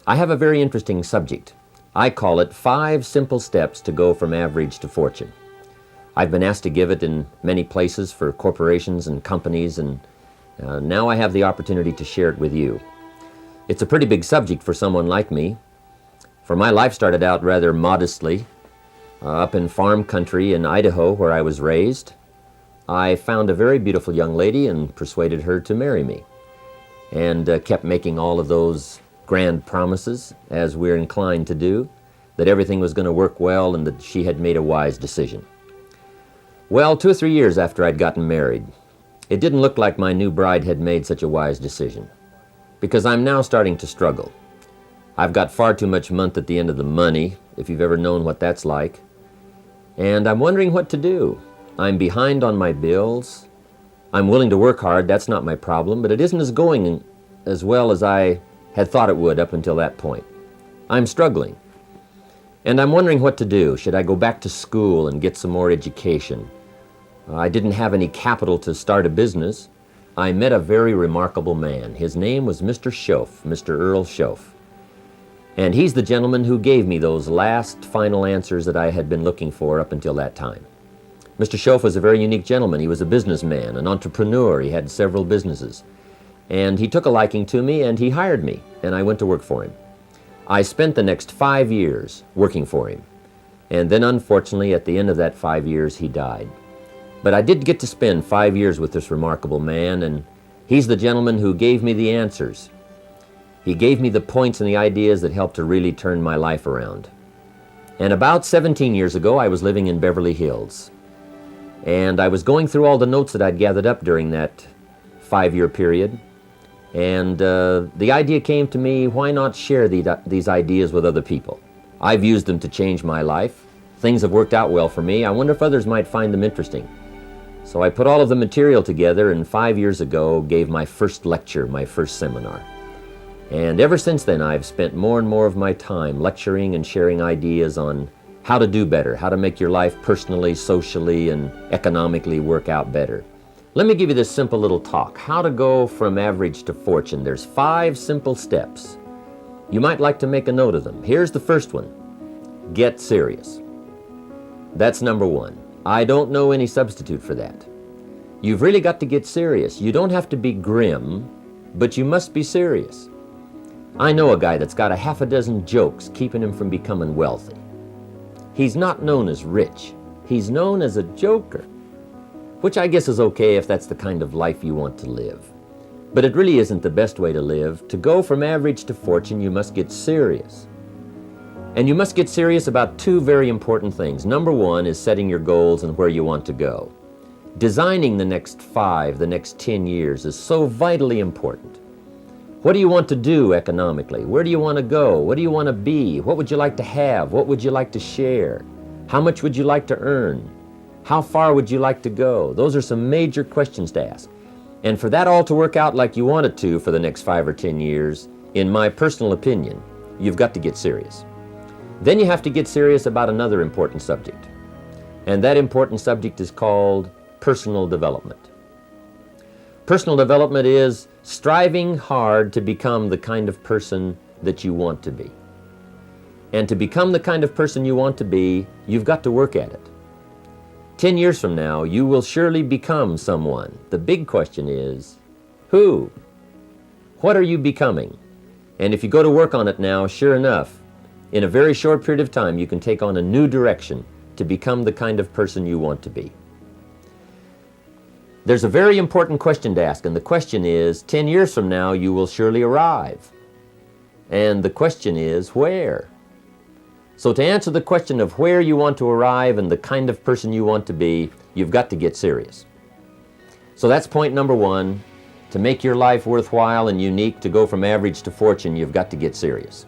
I have a very interesting subject. I call it 5 Simple Steps to Go from Average to Fortune. I've been asked to give it in many places for corporations and companies, and now I have the opportunity to share it with you. It's a pretty big subject for someone like me, for my life started out rather modestly. Up in farm country in Idaho, where I was raised, I found a very beautiful young lady and persuaded her to marry me, and kept making all of those grand promises, as we're inclined to do, that everything was going to work well and that she had made a wise decision. Well, 2 or 3 years after I'd gotten married, it didn't look like my new bride had made such a wise decision, because I'm now starting to struggle. I've got far too much month at the end of the money, if you've ever known what that's like, and I'm wondering what to do. I'm behind on my bills. I'm willing to work hard, that's not my problem, but it isn't going as well as I had thought it would up until that point. I'm struggling, and I'm wondering what to do. Should I go back to school and get some more education? I didn't have any capital to start a business. I met a very remarkable man. His name was Mr. Schoaf, Mr. Earl Schoaf. And he's the gentleman who gave me those last final answers that I had been looking for up until that time. Mr. Schoaf was a very unique gentleman. He was a businessman, an entrepreneur. He had several businesses. And he took a liking to me, and he hired me, and I went to work for him. I spent the next 5 years working for him, and then unfortunately at the end of that 5 years he died. But I did get to spend 5 years with this remarkable man, and he's the gentleman who gave me the answers. He gave me the points and the ideas that helped to really turn my life around. And about 17 years ago I was living in Beverly Hills, and I was going through all the notes that I'd gathered up during that 5-year period. And the idea came to me, why not share these ideas with other people? I've used them to change my life. Things have worked out well for me. I wonder if others might find them interesting. So I put all of the material together, and 5 years ago gave my first lecture, my first seminar. And ever since then I've spent more and more of my time lecturing and sharing ideas on how to do better, how to make your life personally, socially, and economically work out better. Let me give you this simple little talk, how to go from average to fortune. There's 5 simple steps. You might like to make a note of them. Here's the first one. Get serious. That's number 1. I don't know any substitute for that. You've really got to get serious. You don't have to be grim, but you must be serious. I know a guy that's got a half a dozen jokes keeping him from becoming wealthy. He's not known as rich. He's known as a joker, which I guess is okay if that's the kind of life you want to live. But it really isn't the best way to live. To go from average to fortune, you must get serious. And you must get serious about 2 very important things. Number 1 is setting your goals and where you want to go. Designing the next 5, the next 10 years is so vitally important. What do you want to do economically? Where do you want to go? What do you want to be? What would you like to have? What would you like to share? How much would you like to earn? How far would you like to go? Those are some major questions to ask. And for that all to work out like you want it to for the next 5 or 10 years, in my personal opinion, you've got to get serious. Then you have to get serious about another important subject. And that important subject is called personal development. Personal development is striving hard to become the kind of person that you want to be. And to become the kind of person you want to be, you've got to work at it. 10 years from now, you will surely become someone. The big question is, who? What are you becoming? And if you go to work on it now, sure enough, in a very short period of time, you can take on a new direction to become the kind of person you want to be. There's a very important question to ask, and the question is, 10 years from now, you will surely arrive. And the question is, where? So to answer the question of where you want to arrive and the kind of person you want to be, you've got to get serious. So that's point number 1. To make your life worthwhile and unique, to go from average to fortune, you've got to get serious.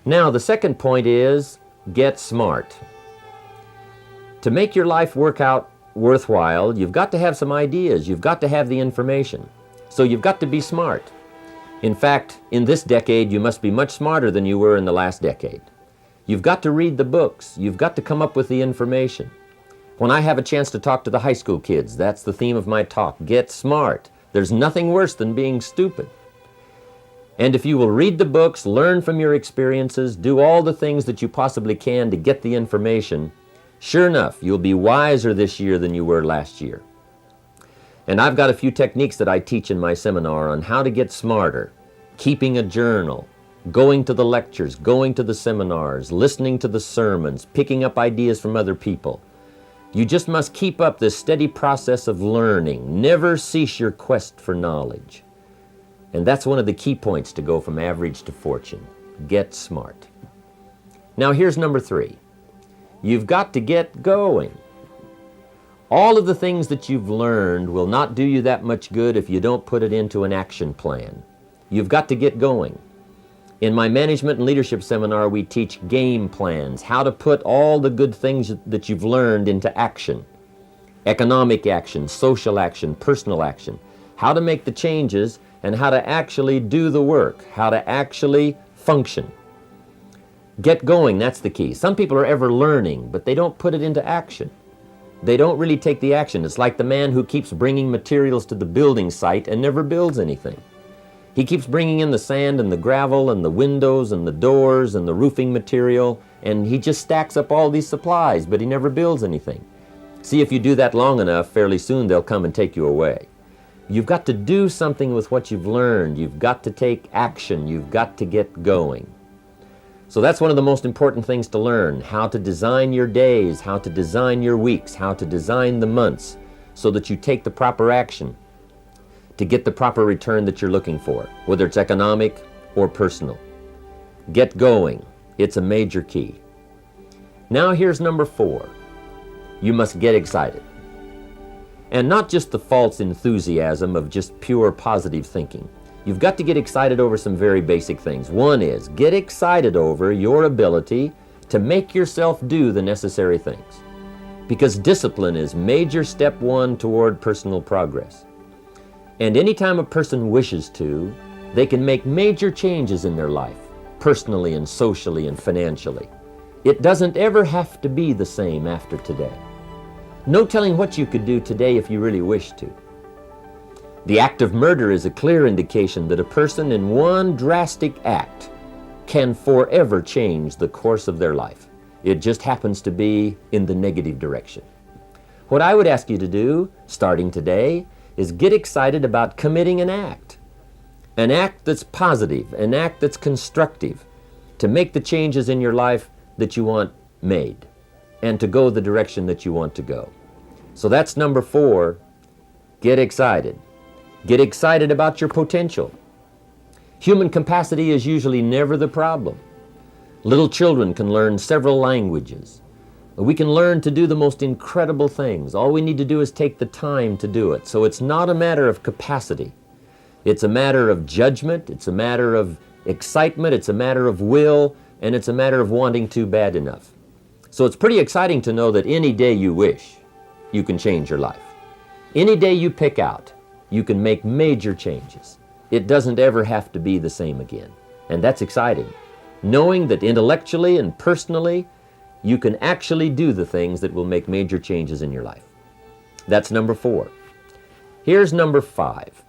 Now, the second point is, get smart. To make your life work out worthwhile, you've got to have some ideas. You've got to have the information. So you've got to be smart. In fact, in this decade, you must be much smarter than you were in the last decade. You've got to read the books. You've got to come up with the information. When I have a chance to talk to the high school kids, that's the theme of my talk. Get smart. There's nothing worse than being stupid. And if you will read the books, learn from your experiences, do all the things that you possibly can to get the information, sure enough, you'll be wiser this year than you were last year. And I've got a few techniques that I teach in my seminar on how to get smarter, keeping a journal, going to the lectures, going to the seminars, listening to the sermons, picking up ideas from other people. You just must keep up this steady process of learning. Never cease your quest for knowledge. And that's one of the key points to go from average to fortune. Get smart. Now here's number 3. You've got to get going. All of the things that you've learned will not do you that much good if you don't put it into an action plan. You've got to get going. In my management and leadership seminar, we teach game plans, how to put all the good things that you've learned into action. Economic action, social action, personal action. How to make the changes and how to actually do the work, how to actually function. Get going, that's the key. Some people are ever learning, but they don't put it into action. They don't really take the action. It's like the man who keeps bringing materials to the building site and never builds anything. He keeps bringing in the sand and the gravel and the windows and the doors and the roofing material, and he just stacks up all these supplies, but he never builds anything. See, if you do that long enough, fairly soon they'll come and take you away. You've got to do something with what you've learned. You've got to take action. You've got to get going. So that's one of the most important things to learn, how to design your days, how to design your weeks, how to design the months so that you take the proper action to get the proper return that you're looking for, whether it's economic or personal. Get going. It's a major key. Now here's number 4. You must get excited. And not just the false enthusiasm of just pure positive thinking. You've got to get excited over some very basic things. One is, get excited over your ability to make yourself do the necessary things. Because discipline is major step 1 toward personal progress. And anytime a person wishes to, they can make major changes in their life, personally and socially and financially. It doesn't ever have to be the same after today. No telling what you could do today if you really wish to. The act of murder is a clear indication that a person in one drastic act can forever change the course of their life. It just happens to be in the negative direction. What I would ask you to do, starting today, is get excited about committing an act that's positive, an act that's constructive, to make the changes in your life that you want made, and to go the direction that you want to go. So that's number 4, get excited. Get excited about your potential. Human capacity is usually never the problem. Little children can learn several languages. We can learn to do the most incredible things. All we need to do is take the time to do it. So it's not a matter of capacity. It's a matter of judgment, it's a matter of excitement, it's a matter of will, and it's a matter of wanting to bad enough. So it's pretty exciting to know that any day you wish, you can change your life. Any day you pick out, you can make major changes. It doesn't ever have to be the same again. And that's exciting. Knowing that intellectually and personally, you can actually do the things that will make major changes in your life. That's number 4. Here's number 5.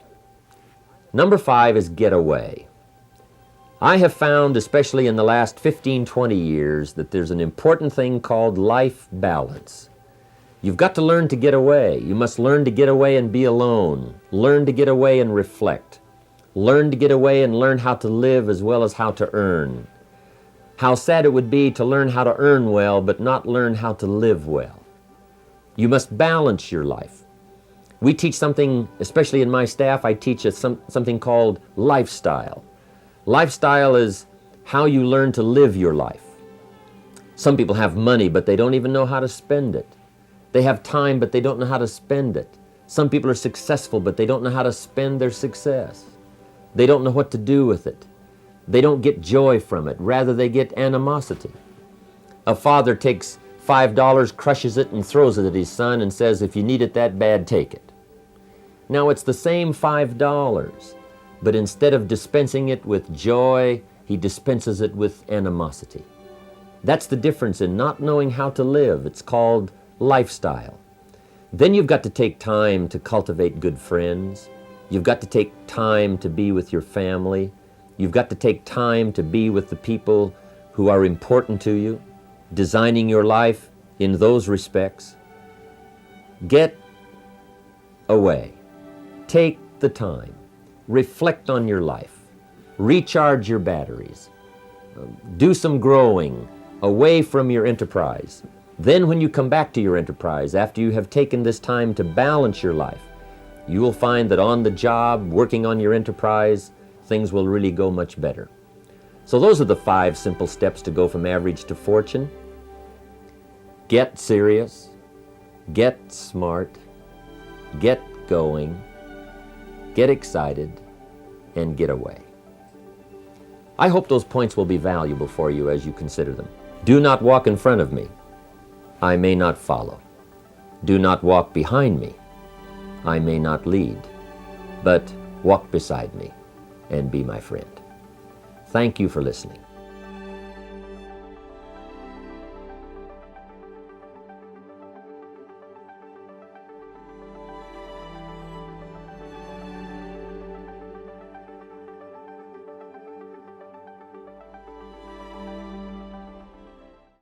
Number 5 is get away. I have found, especially in the last 15, 20 years, that there's an important thing called life balance. You've got to learn to get away. You must learn to get away and be alone. Learn to get away and reflect. Learn to get away and learn how to live as well as how to earn. How sad it would be to learn how to earn well but not learn how to live well. You must balance your life. We teach something, especially in my staff, I teach something called lifestyle. Lifestyle is how you learn to live your life. Some people have money, but they don't even know how to spend it. They have time, but they don't know how to spend it. Some people are successful, but they don't know how to spend their success. They don't know what to do with it. They don't get joy from it. Rather, they get animosity. A father takes $5, crushes it, and throws it at his son and says, if you need it that bad, take it. Now, it's the same $5, but instead of dispensing it with joy, he dispenses it with animosity. That's the difference in not knowing how to live. It's called lifestyle. Then you've got to take time to cultivate good friends. You've got to take time to be with your family. You've got to take time to be with the people who are important to you, designing your life in those respects. Get away. Take the time. Reflect on your life. Recharge your batteries. Do some growing away from your enterprise. Then when you come back to your enterprise, after you have taken this time to balance your life, you will find that on the job, working on your enterprise, things will really go much better. So those are the 5 simple steps to go from average to fortune. Get serious, get smart, get going, get excited, and get away. I hope those points will be valuable for you as you consider them. Do not walk in front of me. I may not follow. Do not walk behind me. I may not lead. But walk beside me and be my friend. Thank you for listening.